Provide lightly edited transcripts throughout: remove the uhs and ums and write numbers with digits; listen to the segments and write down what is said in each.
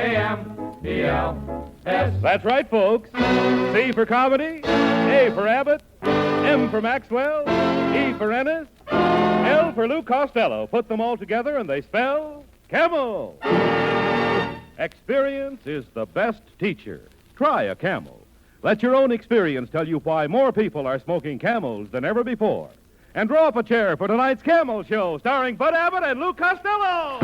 A-M-B-L-S. That's right, folks. C for comedy, A for Abbott, M for Maxwell, E for Ennis, L for Lou Costello. Put them all together and they spell Camel. Experience is the best teacher. Try a Camel. Let your own experience tell you why more people are smoking Camels than ever before. And draw up a chair for tonight's Camel Show, starring Bud Abbott and Lou Costello.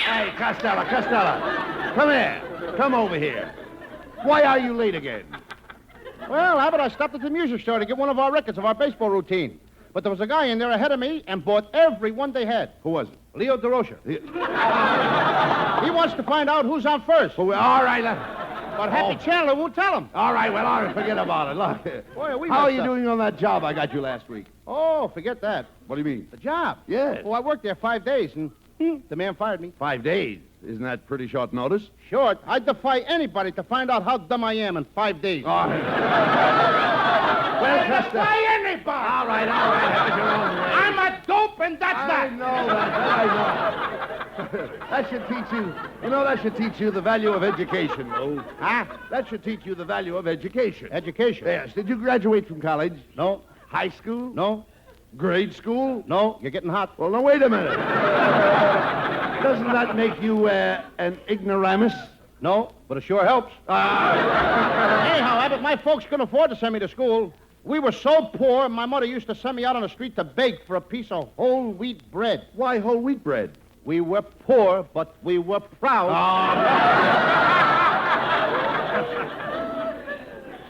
Hey, Costello, come here. Come over here. Why are you late again? Well, Abbott, I stopped at the music store to get one of our records of our baseball routine. But there was a guy in there ahead of me and bought every one they had. Who was it? Leo DeRocha. He wants to find out who's on first. All right. But Happy Chandler won't tell him. All right, forget about it. Look. Boy, How are you doing on that job I got you last week? Oh, forget that. What do you mean? The job. Yes. Oh, I worked there 5 days, and the man fired me. 5 days. Isn't that pretty short notice? Short. I defy anybody to find out how dumb I am in 5 days. All right. Well, I defy anybody. All right. Have it your own way. I'm a dope, and that's I that. know. That should teach you, that should teach you the value of education, Lou. Huh? That should teach you the value of education. Education? Yes. Did you graduate from college? No. High school? No. Grade school? No. You're getting hot. Well, now, wait a minute. Doesn't that make you an ignoramus? No, but it sure helps. Anyhow, Abbott, my folks couldn't afford to send me to school. We were so poor, my mother used to send me out on the street to beg for a piece of whole wheat bread. Why whole wheat bread? We were poor, but we were proud.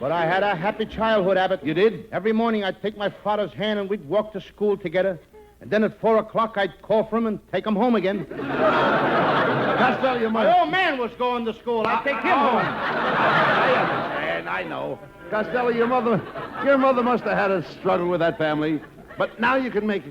But I had a happy childhood, Abbott. You did? Every morning I'd take my father's hand and we'd walk to school together. And then at 4 o'clock I'd call for him and take him home again. Costello, your mother. My old man was going to school. I'd take him home. I understand. I know. Costello, your mother must have had a struggle with that family. But now you can make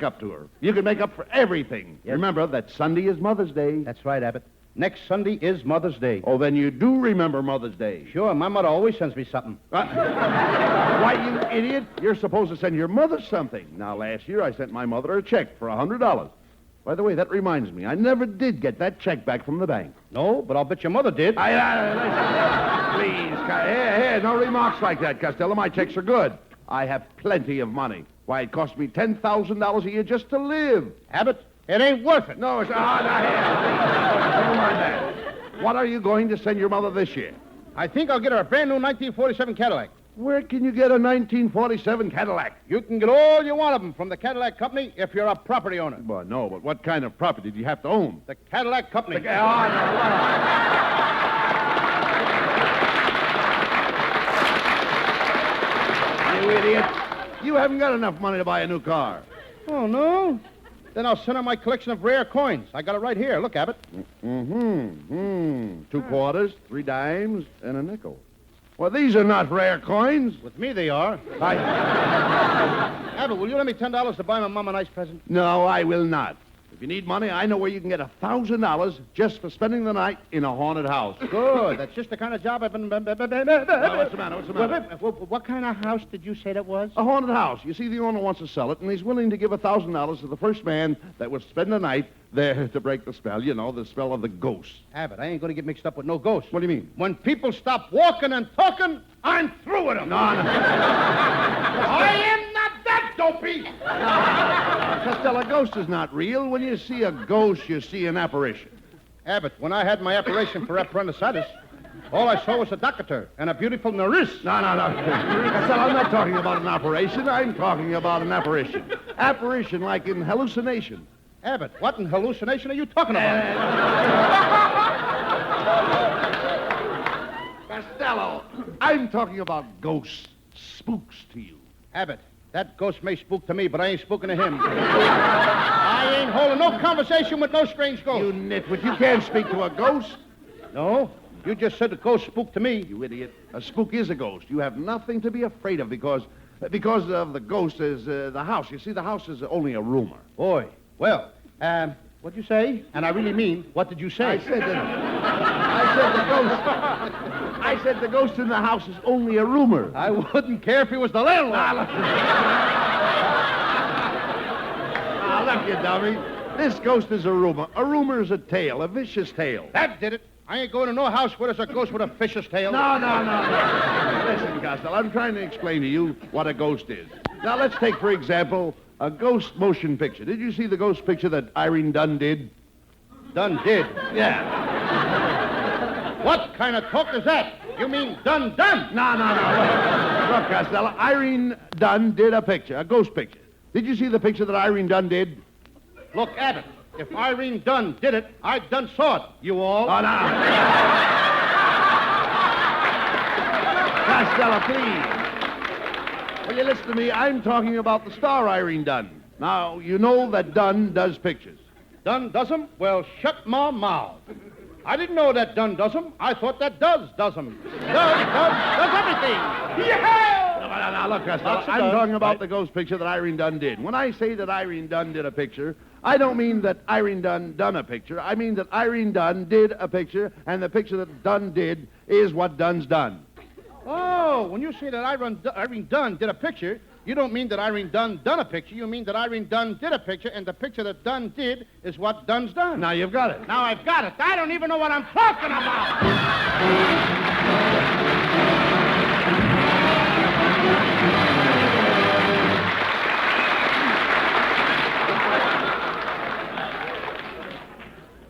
up to her. You can make up for everything. Yes. Remember that Sunday is Mother's Day. That's right, Abbott. Next Sunday is Mother's Day. Oh, then you do remember Mother's Day. Sure, my mother always sends me something. Why, you idiot? You're supposed to send your mother something. Now, last year I sent my mother a check for $100. By the way, that reminds me, I never did get that check back from the bank. No, but I'll bet your mother did. Please, here, no remarks like that, Costello. My checks are good. I have plenty of money. Why, it cost me $10,000 a year just to live. Abbott, it ain't worth it. No, it's not. Never mind that. What are you going to send your mother this year? I think I'll get her a brand new 1947 Cadillac. Where can you get a 1947 Cadillac? You can get all you want of them from the Cadillac Company if you're a property owner. Well, no, but what kind of property do you have to own? The Cadillac Company. You idiot. You haven't got enough money to buy a new car. Oh, no? Then I'll send her my collection of rare coins. I got it right here. Look, Abbott. 2 quarters, 3 dimes, and a nickel. Well, these are not rare coins. With me, they are. Abbott, will you lend me $10 to buy my mom a nice present? No, I will not. If you need money, I know where you can get $1,000 just for spending the night in a haunted house. Good. That's just the kind of job I've been... What's the matter? What kind of house did you say that was? A haunted house. You see, the owner wants to sell it, and he's willing to give $1,000 to the first man that would spend the night there to break the spell. You know, the spell of the ghost. Abbott, I ain't going to get mixed up with no ghosts. What do you mean? When people stop walking and talking, I'm through with them. No. I am not that dopey. Costello, a ghost is not real. When you see a ghost, you see an apparition. Abbott, when I had my operation for appendicitis, all I saw was a doctor and a beautiful nurse. No. Costello, I'm not talking about an operation. I'm talking about an apparition. Apparition like in hallucination. Abbott, what in hallucination are you talking about? Costello, I'm talking about ghosts, spooks to you. Abbott, that ghost may spook to me, but I ain't spooking to him. I ain't holding no conversation with no strange ghost. You nitwit, you can't speak to a ghost. No, you just said the ghost spooked to me. You idiot. A spook is a ghost. You have nothing to be afraid of because of the ghost is the house. You see, the house is only a rumor. Boy, well, What'd you say? And I really mean, what did you say? I said the ghost in the house is only a rumor. I wouldn't care if he was the landlord. Now, look, you dummy. This ghost is a rumor. A rumor is a tale, a vicious tale. That did it. I ain't going to no house where there's a ghost with a fish's tail. No. Listen, Costello, I'm trying to explain to you what a ghost is. Now, let's take, for example, a ghost motion picture. Did you see the ghost picture that Irene Dunn did? Dunn did? Yeah. What kind of talk is that? You mean Dunn? No. Look, Costello, Irene Dunn did a picture, a ghost picture. Did you see the picture that Irene Dunn did? Look, Abbott, if Irene Dunn did it, I done saw it. You all? Oh, no. Costello, please. Will you listen to me? I'm talking about the star Irene Dunn. Now, you know that Dunn does pictures. Dunn does 'em? Well, shut my mouth. I didn't know that Dunn does 'em. I thought that does 'em. Does everything. Yeah! Now, look, Costello, I'm talking about the ghost picture that Irene Dunn did. When I say that Irene Dunn did a picture, I don't mean that Irene Dunn done a picture. I mean that Irene Dunn did a picture, and the picture that Dunn did is what Dunn's done. Oh, when you say that Irene Dunn did a picture, you don't mean that Irene Dunn done a picture. You mean that Irene Dunn did a picture, and the picture that Dunn did is what Dunn's done. Now you've got it. Now I've got it. I don't even know what I'm talking about.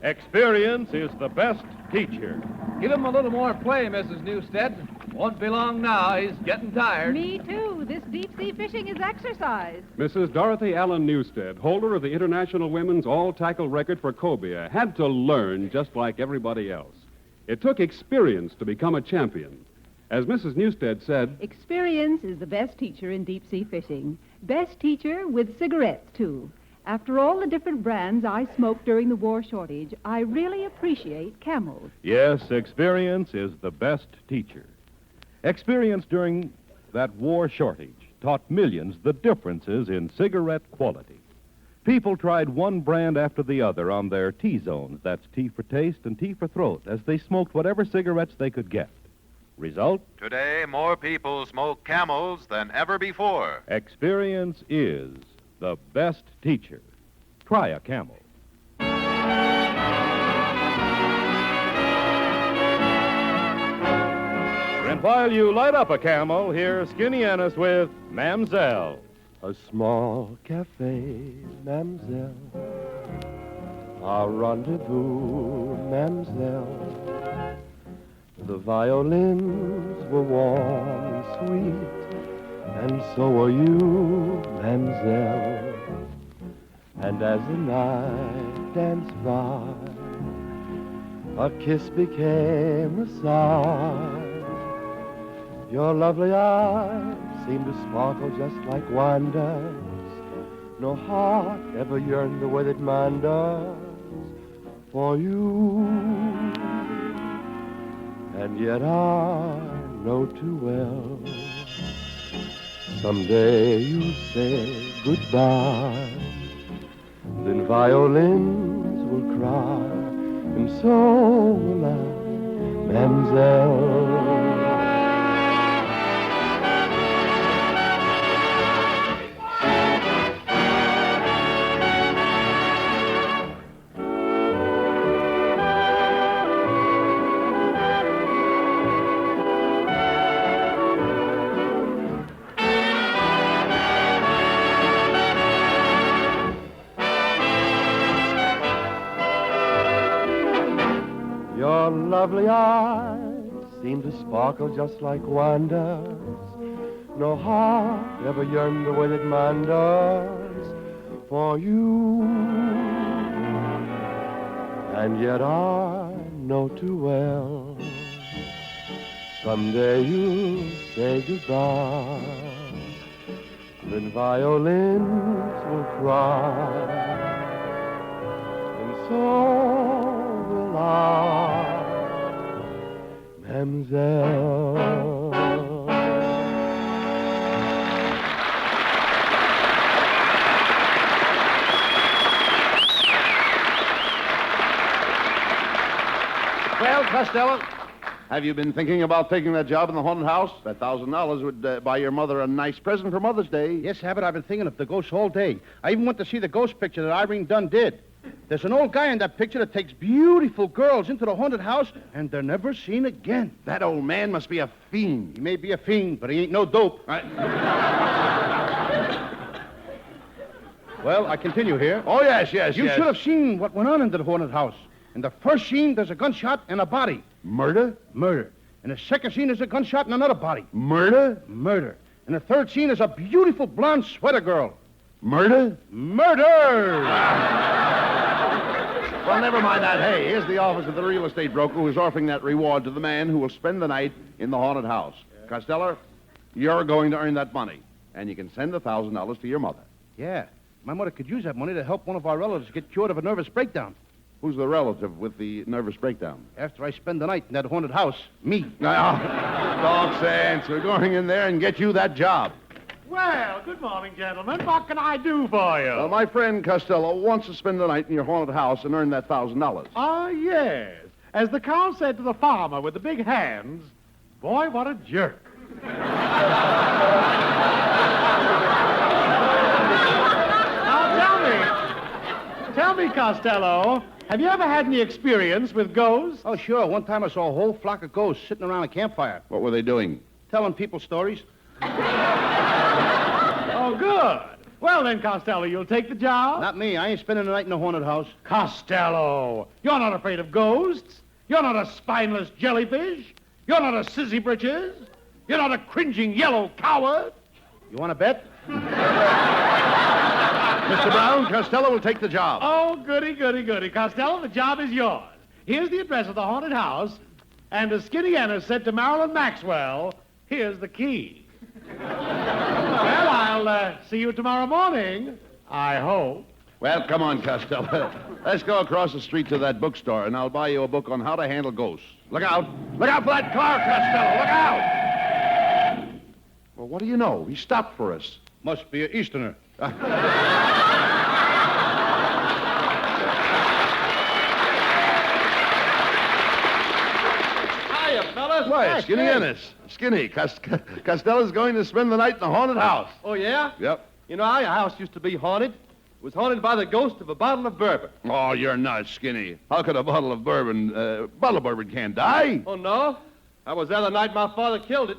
Experience is the best teacher. Give him a little more play, Mrs. Newstead. Won't be long now. He's getting tired. Me too. This deep-sea fishing is exercise. Mrs. Dorothy Allen Newstead, holder of the International Women's All-Tackle record for cobia, had to learn just like everybody else. It took experience to become a champion. As Mrs. Newstead said, Experience is the best teacher in deep-sea fishing. Best teacher with cigarettes, too. After all the different brands I smoked during the war shortage, I really appreciate Camels. Yes, experience is the best teacher. Experience during that war shortage taught millions the differences in cigarette quality. People tried one brand after the other on their T-zones, that's T for taste and T for throat, as they smoked whatever cigarettes they could get. Result? Today, more people smoke Camels than ever before. Experience is the best teacher. Try a Camel. And while you light up a Camel, here's Skinny Ennis with Mamselle. A small cafe, Mamselle. A rendezvous, Mamselle. The violins were warm and sweet, and so were you, Mamselle. And as the night danced by, a kiss became a sigh. Your lovely eyes seemed to sparkle just like wine does. No heart ever yearned the way that mine does for you. And yet I know too well, someday you'll say goodbye. Then violins will cry, and so will I, Mamselle. Your lovely eyes seem to sparkle just like wine does. No heart ever yearned the way that mine does for you. And yet I know too well, someday you'll say goodbye. Then violins will cry, and so will I, Mamselle. Well, Costello, have you been thinking about taking that job in the haunted house? That $1,000 would buy your mother a nice present for Mother's Day. Yes, Abbott, I've been thinking of the ghosts all day. I even went to see the ghost picture that Irene Dunn did. There's an old guy in that picture that takes beautiful girls into the haunted house, and they're never seen again. That old man must be a fiend. He may be a fiend, but he ain't no dope. Well, I continue here. Oh, yes. You should have seen what went on in the haunted house. In the first scene, there's a gunshot and a body. Murder? Murder. In the second scene, there's a gunshot and another body. Murder? Murder. In the third scene, there's a beautiful blonde sweater girl. Murder? Murder! Well, never mind that. Hey, here's the office of the real estate broker who's offering that reward to the man who will spend the night in the haunted house. Costello, you're going to earn that money, and you can send the $1,000 to your mother. Yeah. My mother could use that money to help one of our relatives get cured of a nervous breakdown. Who's the relative with the nervous breakdown? After I spend the night in that haunted house, me. Talk sense. We're going in there and get you that job. Well, good morning, gentlemen. What can I do for you? Well, my friend Costello wants to spend the night in your haunted house and earn that $1,000. Ah, yes. As the cow said to the farmer with the big hands, boy, what a jerk. Now, tell me, Costello, have you ever had any experience with ghosts? Oh, sure. One time I saw a whole flock of ghosts sitting around a campfire. What were they doing? Telling people stories. Oh, good. Well, then, Costello, you'll take the job? Not me. I ain't spending the night in a haunted house. Costello, you're not afraid of ghosts. You're not a spineless jellyfish. You're not a sissy britches. You're not a cringing yellow coward. You want to bet? Mr. Brown, Costello will take the job. Oh, goody. Costello, the job is yours. Here's the address of the haunted house, and as Skinny Ennis said to Marilyn Maxwell, here's the key. Well, I'll see you tomorrow morning, I hope. Well, come on, Costello. Let's go across the street to that bookstore, and I'll buy you a book on how to handle ghosts. Look out. Look out for that car, Costello. Look out. Well, what do you know? He stopped for us. Must be an Easterner. Hiya, fellas. Why, Skinny Ennis. Skinny, Costello's going to spend the night in the haunted house. Oh, yeah? Yep. You know, our house used to be haunted. It was haunted by the ghost of a bottle of bourbon. Oh, you're nuts, Skinny. How could a bottle of bourbon can't die? Oh, no? I was there the night my father killed it.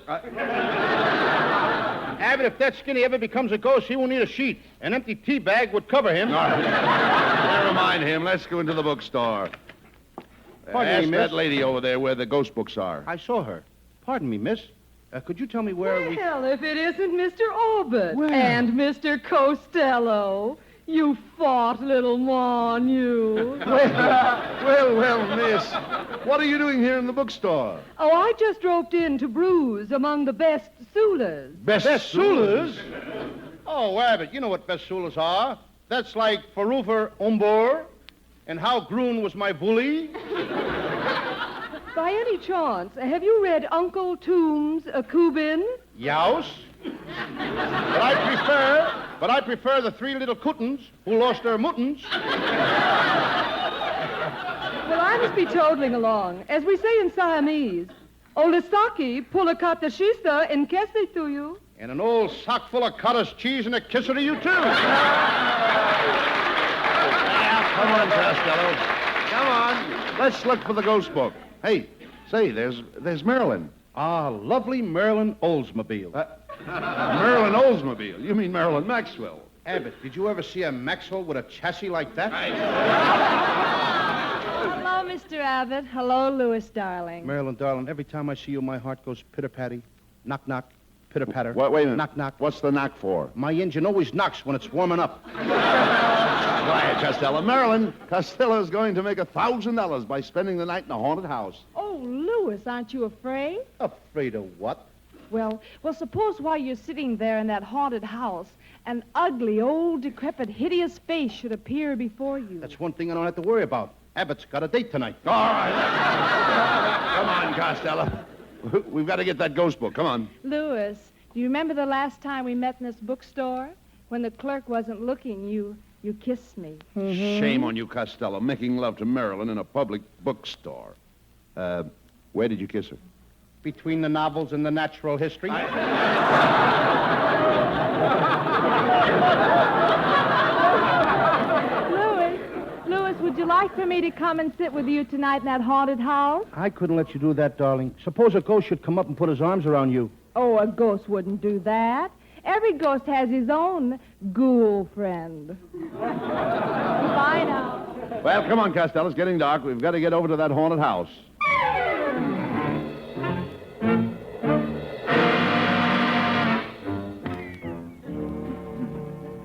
Abbott, if that Skinny ever becomes a ghost, he won't need a sheet. An empty tea bag would cover him. All right. Never mind him. Let's go into the bookstore. Pardon Ask me, miss. that lady over there where the ghost books are. I saw her. Pardon me, miss. Could you tell me where we... Well, if it isn't Mr. Abbott Well. and Mr. Costello. You fought, little Mon, you. Well, miss. What are you doing here in the bookstore? Oh, I just roped in to bruise among the best Sulas. Sulas? Oh, Abbott, you know what best Sulas are. That's like Farufer Umbor and How Groon Was My Bully. By any chance, have you read Uncle Tomb's Kubin? Youse. But I prefer the three little cootins who lost their muttons. Well, I must be toddling along. As we say in Siamese, Olisaki pulakatashista in kesi to you. And an old sock full of cottage cheese and a kisser to you, too. Come on, Costello. Come on. Let's look for the ghost book. Hey, say, there's Marilyn. Ah, lovely Marilyn Oldsmobile. Marilyn Oldsmobile. You mean Marilyn Maxwell. Abbott, did you ever see a Maxwell with a chassis like that? Hello, Mr. Abbott. Hello, Louis, darling. Marilyn, darling, every time I see you, my heart goes pitter-patty. Knock, knock, pitter-patter. Wait a minute. Knock, knock. What's the knock for? My engine always knocks when it's warming up. Quiet, Costello. Marilyn, Costello's going to make $1,000 by spending the night in a haunted house. Oh, Louis, aren't you afraid? Afraid of what? Well, suppose while you're sitting there in that haunted house, an ugly, old, decrepit, hideous face should appear before you. That's one thing I don't have to worry about. Abbott's got a date tonight. All right. Come on, Costello. We've got to get that ghost book. Come on. Louis, do you remember the last time we met in this bookstore? When the clerk wasn't looking, you kissed me. Shame on you, Costello, making love to Marilyn in a public bookstore. Where did you kiss her? Between the novels and the natural history. Louis, would you like for me to come and sit with you tonight in that haunted house? I couldn't let you do that, darling. Suppose a ghost should come up and put his arms around you. Oh, a ghost wouldn't do that. Every ghost has his own ghoul friend. Bye now. Well, come on, Costello. It's getting dark. We've got to get over to that haunted house.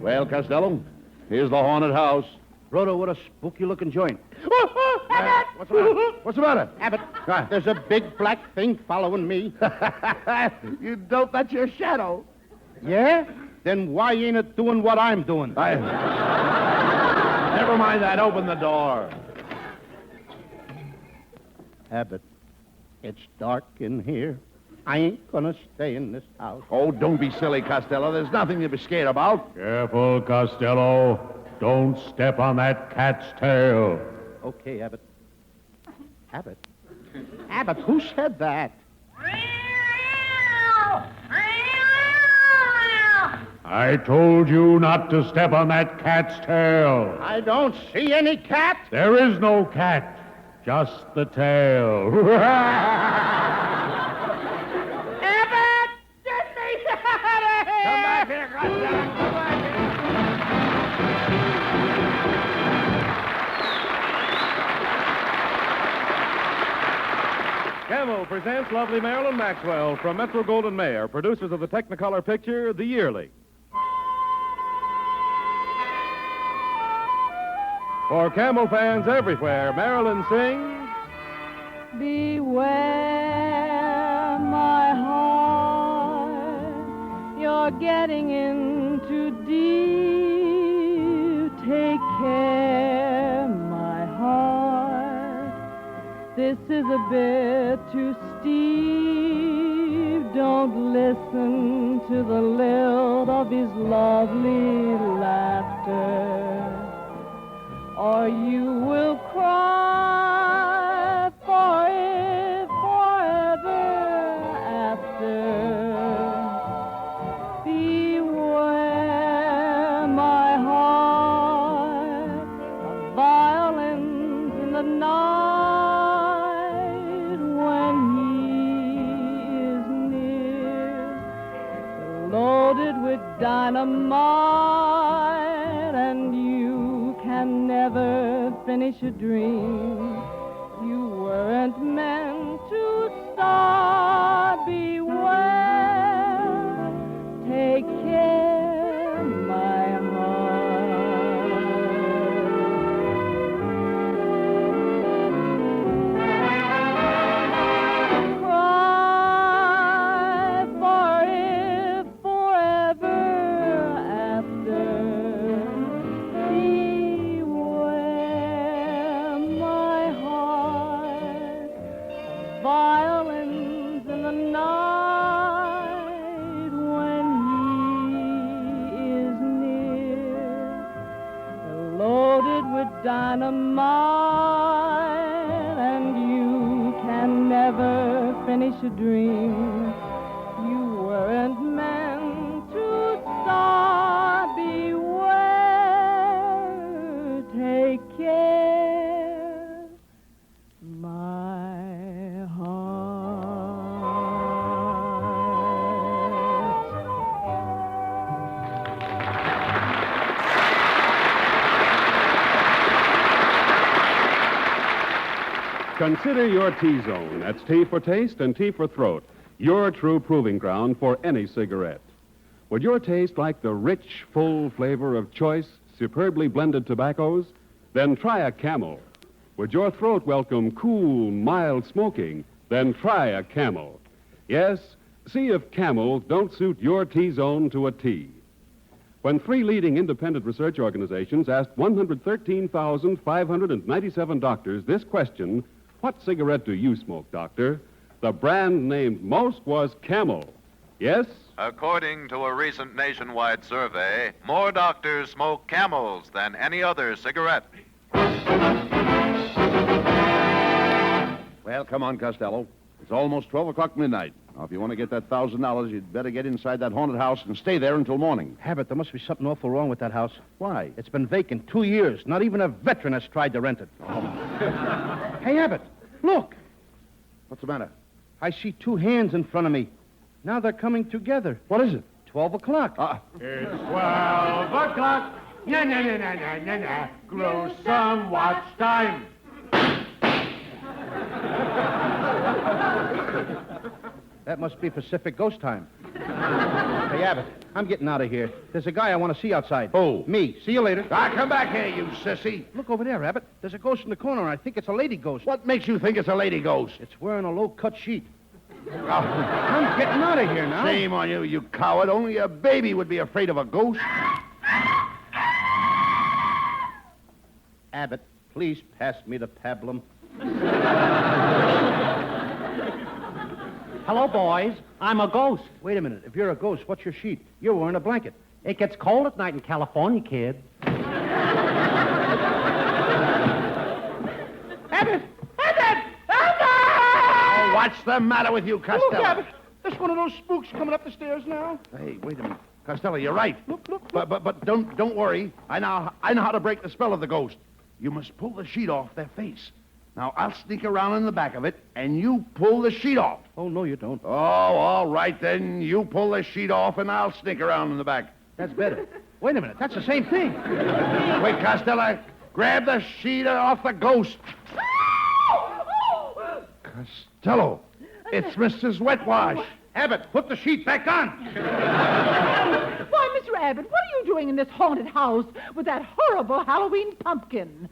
Well, Costello, here's the haunted house. Rhoda, what a spooky-looking joint. Abbott! What's the matter? What's the matter? Abbott, there's a big black thing following me. You dope, that's your shadow. Yeah? Then why ain't it doing what I'm doing? Never mind that. Open the door. Abbott, it's dark in here. I ain't gonna stay in this house. Oh, don't be silly, Costello. There's nothing to be scared about. Careful, Costello. Don't step on that cat's tail. Okay, Abbott. Abbott? Abbott, who said that? I told you not to step on that cat's tail. I don't see any cat. There is no cat, just the tail. Abbott! Get me out of here! Come back here, Costello. Come back here. Camel presents lovely Marilyn Maxwell from Metro-Goldwyn-Mayer, producers of the Technicolor picture, The Yearly. For Camel fans everywhere, Marilyn sings... Beware, my heart, you're getting in too deep. Take care, my heart, this is a bit too steep. Don't listen to the lilt of his lovely laughter, or you will cry for it forever after. Beware, my heart, of violins in the night when he is near, loaded with dynamite, and you can never finish a dream. You weren't meant to start. Beware, take care, my heart. Cry for it forever after. Beware, my heart, violins in the night when he is near, loaded with dynamite, and you can never finish a dream. You weren't meant to start. Beware, take care, my Consider your T-Zone. That's T for taste and T for throat. Your true proving ground for any cigarette. Would your taste like the rich, full flavor of choice, superbly blended tobaccos? Then try a Camel. Would your throat welcome cool, mild smoking? Then try a Camel. Yes, see if Camel don't suit your T-Zone to a T. When 3 leading independent research organizations asked 113,597 doctors this question, what cigarette do you smoke, doctor? The brand named most was Camel. Yes? According to a recent nationwide survey, more doctors smoke Camels than any other cigarette. Well, Well, come on, Costello. It's almost 12 o'clock midnight. Now, if you want to get that $1,000, you'd better get inside that haunted house and stay there until morning. Abbott, there must be something awful wrong with that house. Why? It's been vacant 2 years. Not even a veteran has tried to rent it. Oh. Hey, Abbott, look. What's the matter? I see two hands in front of me. Now they're coming together. What is it? 12 o'clock. It's 12 o'clock. Na na na na na na na. Grow some watch time. That must be Pacific Ghost Time. Hey, Abbott, I'm getting out of here. There's a guy I want to see outside. Who? Me. See you later. Come back here, you sissy. Look over there, Abbott. There's a ghost in the corner, and I think it's a lady ghost. What makes you think it's a lady ghost? It's wearing a low-cut sheet. I'm getting out of here now. Shame on you, you coward. Only a baby would be afraid of a ghost. Abbott, please pass me the pablum. Hello, boys. I'm a ghost. Wait a minute. If you're a ghost, what's your sheet? You're wearing a blanket. It gets cold at night in California, kid. Abbott! Oh, what's the matter with you, Costello? Look, Abbott. There's one of those spooks coming up the stairs now. Hey, wait a minute. Costello, you're right. Look. But don't worry. I know how to break the spell of the ghost. You must pull the sheet off their face. Now, I'll sneak around in the back of it, and you pull the sheet off. Oh, no, you don't. Oh, all right, then. You pull the sheet off, and I'll sneak around in the back. That's better. Wait a minute. That's the same thing. Wait, Costello. Grab the sheet off the ghost. Costello, it's Mrs. Wetwash. Abbott, put the sheet back on. Why, Mr. Abbott, what are you doing in this haunted house with that horrible Halloween pumpkin?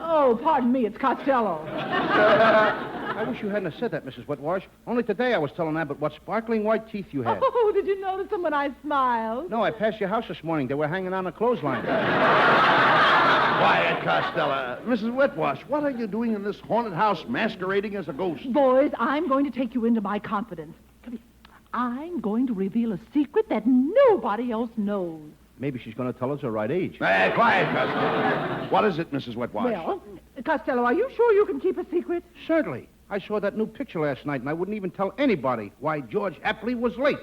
Oh, pardon me, it's Costello. I wish you hadn't have said that, Mrs. Wetwash. Only today I was telling Abbott what sparkling white teeth you had. Oh, did you notice them when I smiled? No, I passed your house this morning. They were hanging on a clothesline. Quiet, Costello. Mrs. Wetwash, what are you doing in this haunted house masquerading as a ghost? Boys, I'm going to take you into my confidence. Come here. I'm going to reveal a secret that nobody else knows. Maybe she's going to tell us her right age. Quiet, Costello. What is it, Mrs. Wetwash? Well, Costello, are you sure you can keep a secret? Certainly. I saw that new picture last night, and I wouldn't even tell anybody why George Apley was late.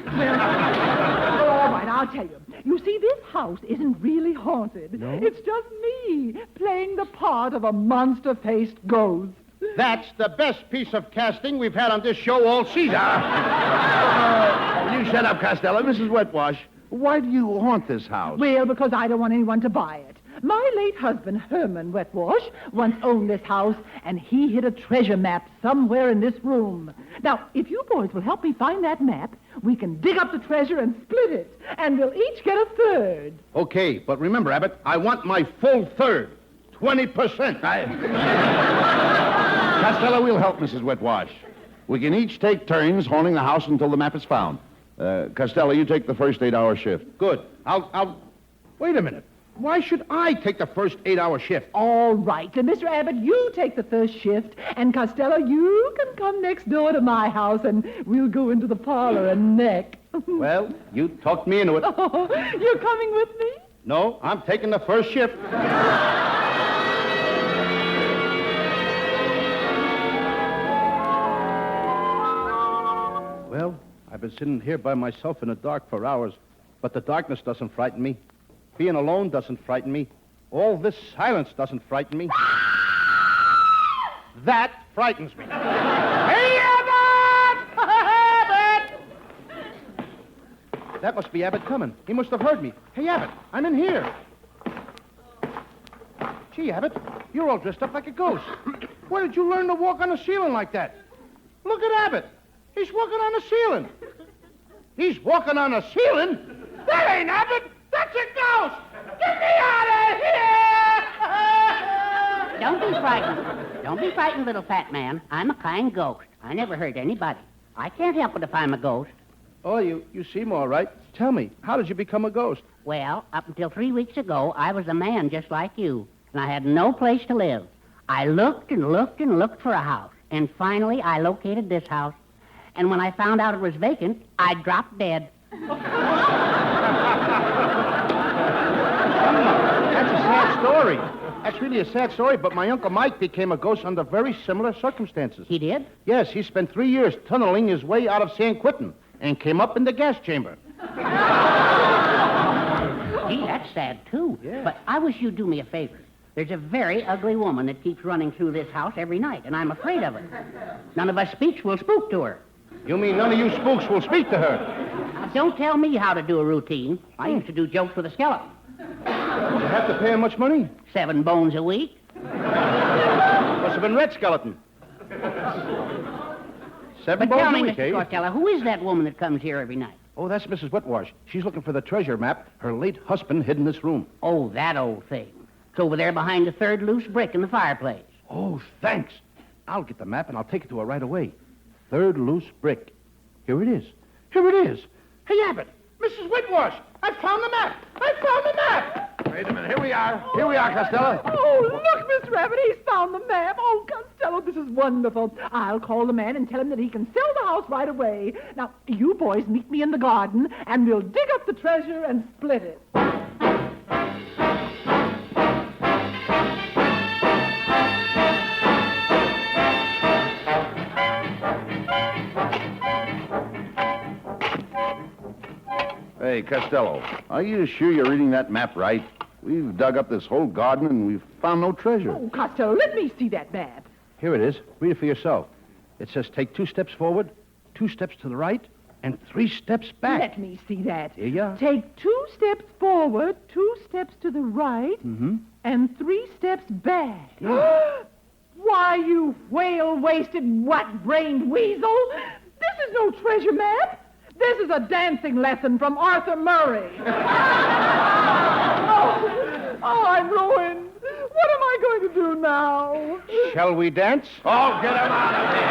Well, all right, I'll tell you. You see, this house isn't really haunted. No? It's just me playing the part of a monster-faced ghost. That's the best piece of casting we've had on this show all season. Will you shut up, Costello? Mrs. Wetwash, why do you haunt this house? Well, because I don't want anyone to buy it. My late husband, Herman Wetwash, once owned this house, and he hid a treasure map somewhere in this room. Now, if you boys will help me find that map, we can dig up the treasure and split it, and we'll each get a third. Okay, but remember, Abbott, I want my full third. 20%. Costello, we'll help Mrs. Wetwash. We can each take turns haunting the house until the map is found. Costello, you take the first 8-hour shift. Good. I'll... Wait a minute. Why should I take the first 8-hour shift? All right. Then, Mr. Abbott, you take the first shift, and Costello, you can come next door to my house, and we'll go into the parlor and neck. Well, you talked me into it. Oh, you're coming with me? No, I'm taking the first shift. Well, I've been sitting here by myself in the dark for hours, but the darkness doesn't frighten me. Being alone doesn't frighten me. All this silence doesn't frighten me. That frightens me. Hey, Abbott! Abbott! That must be Abbott coming. He must have heard me. Hey, Abbott, I'm in here. Gee, Abbott, you're all dressed up like a ghost. Where did you learn to walk on the ceiling like that? Look at Abbott. He's walking on the ceiling. He's walking on the ceiling? That ain't Abbott. That's a ghost. Get me out of here! Don't be frightened. Don't be frightened, little fat man. I'm a kind ghost. I never hurt anybody. I can't help it if I'm a ghost. Oh, you seem all right. Tell me, how did you become a ghost? Well, up until 3 weeks ago, I was a man just like you, and I had no place to live. I looked and looked and looked for a house, and finally I located this house. And when I found out it was vacant, I dropped dead. That's a sad story. That's really a sad story, but my Uncle Mike became a ghost under very similar circumstances. He did? Yes, he spent 3 years tunneling his way out of San Quentin and came up in the gas chamber. Gee, that's sad, too. Yeah. But I wish you'd do me a favor. There's a very ugly woman that keeps running through this house every night, and I'm afraid of her. None of us speaks will spook to her. You mean none of you spooks will speak to her? Now, don't tell me how to do a routine. I used to do jokes with a skeleton. You have to pay him much money? 7 bones a week. Must have been Red Skeleton. 7 But bones tell a me, week, Mr. eh? Costello, who is that woman that comes here every night? Oh, that's Mrs. Wetwash. She's looking for the treasure map her late husband hid in this room. Oh, that old thing. It's over there behind the 3rd loose brick in the fireplace. Oh, thanks. I'll get the map and I'll take it to her right away. 3rd loose brick. Here it is. Here it is. Hey, Abbott. Mrs. Wetwash. I found the map. I found the map. Wait a minute. Here we are. Here we are, Costello. Oh, look, Mr. Abbott, he's found the map. Oh, Costello, this is wonderful. I'll call the man and tell him that he can sell the house right away. Now, you boys meet me in the garden, and we'll dig up the treasure and split it. Hey, Costello, are you sure you're reading that map right? We've dug up this whole garden and we've found no treasure. Oh, Costello, let me see that map. Here it is. Read it for yourself. It says take 2 steps forward, 2 steps to the right, and 3 steps back. Let me see that. Here you are. Take 2 steps forward, 2 steps to the right, and 3 steps back. Why, you whale-waisted, what-brained weasel! This is no treasure map. This is a dancing lesson from Arthur Murray. Oh, I'm ruined. What am I going to do now? Shall we dance? Oh, get him out of here!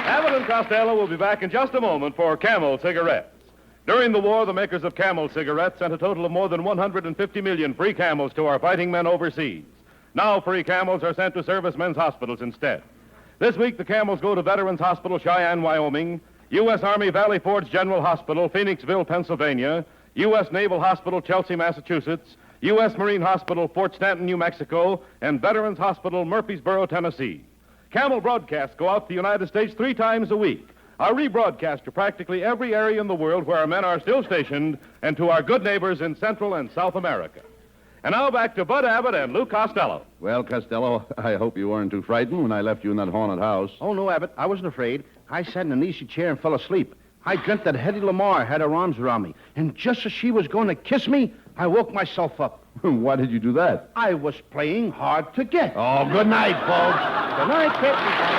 Abbott and Costello will be back in just a moment for Camel cigarettes. During the war, the makers of Camel cigarettes sent a total of more than 150 million free Camels to our fighting men overseas. Now free Camels are sent to servicemen's hospitals instead. This week, the Camels go to Veterans Hospital, Cheyenne, Wyoming, U.S. Army Valley Forge General Hospital, Phoenixville, Pennsylvania, U.S. Naval Hospital, Chelsea, Massachusetts, U.S. Marine Hospital, Fort Stanton, New Mexico, and Veterans Hospital, Murfreesboro, Tennessee. Camel broadcasts go out to the United States 3 times a week. Are rebroadcast to practically every area in the world where our men are still stationed and to our good neighbors in Central and South America. And now back to Bud Abbott and Lou Costello. Well, Costello, I hope you weren't too frightened when I left you in that haunted house. Oh, no, Abbott. I wasn't afraid. I sat in an easy chair and fell asleep. I dreamt that Hedy Lamarr had her arms around me. And just as she was going to kiss me, I woke myself up. Why did you do that? I was playing hard to get. Oh, good night, folks. Good night, Captain.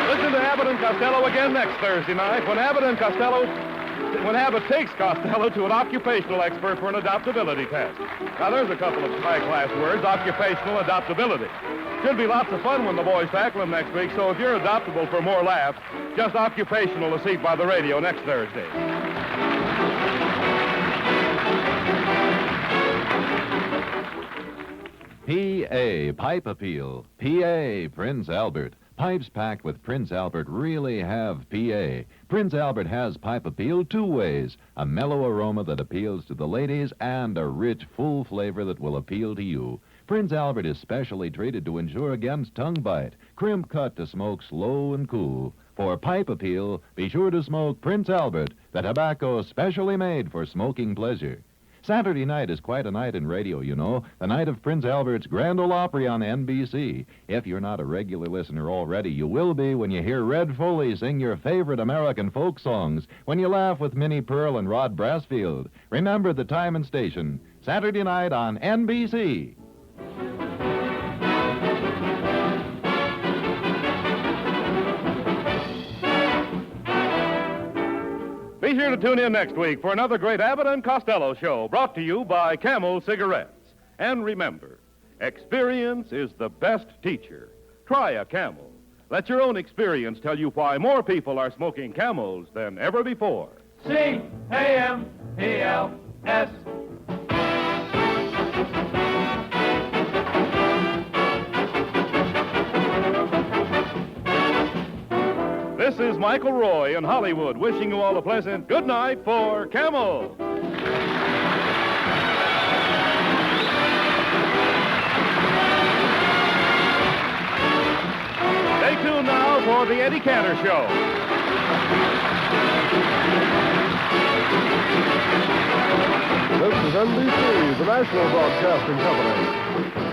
Listen to Abbott and Costello again next Thursday night when Abbott takes Costello to an occupational expert for an adaptability test. Now, there's a couple of high-class words, occupational adaptability. Should be lots of fun when the boys tackle them next week, so if you're adaptable for more laughs, just occupational a seat by the radio next Thursday. P.A. Pipe Appeal. P.A. Prince Albert. Pipes packed with Prince Albert really have P.A. Prince Albert has pipe appeal 2 ways. A mellow aroma that appeals to the ladies and a rich, full flavor that will appeal to you. Prince Albert is specially treated to ensure against tongue bite. Crimp cut to smoke slow and cool. For pipe appeal, be sure to smoke Prince Albert, the tobacco specially made for smoking pleasure. Saturday night is quite a night in radio, you know, the night of Prince Albert's Grand Ole Opry on NBC. If you're not a regular listener already, you will be when you hear Red Foley sing your favorite American folk songs, when you laugh with Minnie Pearl and Rod Brassfield. Remember the time and station, Saturday night on NBC. Be sure to tune in next week for another great Abbott and Costello show brought to you by Camel Cigarettes. And remember, experience is the best teacher. Try a Camel. Let your own experience tell you why more people are smoking Camels than ever before. C-A-M-E-L-S. This is Michael Roy in Hollywood wishing you all a pleasant good night for Camel. Stay tuned now for the Eddie Cantor Show. This is NBC, the National Broadcasting Company.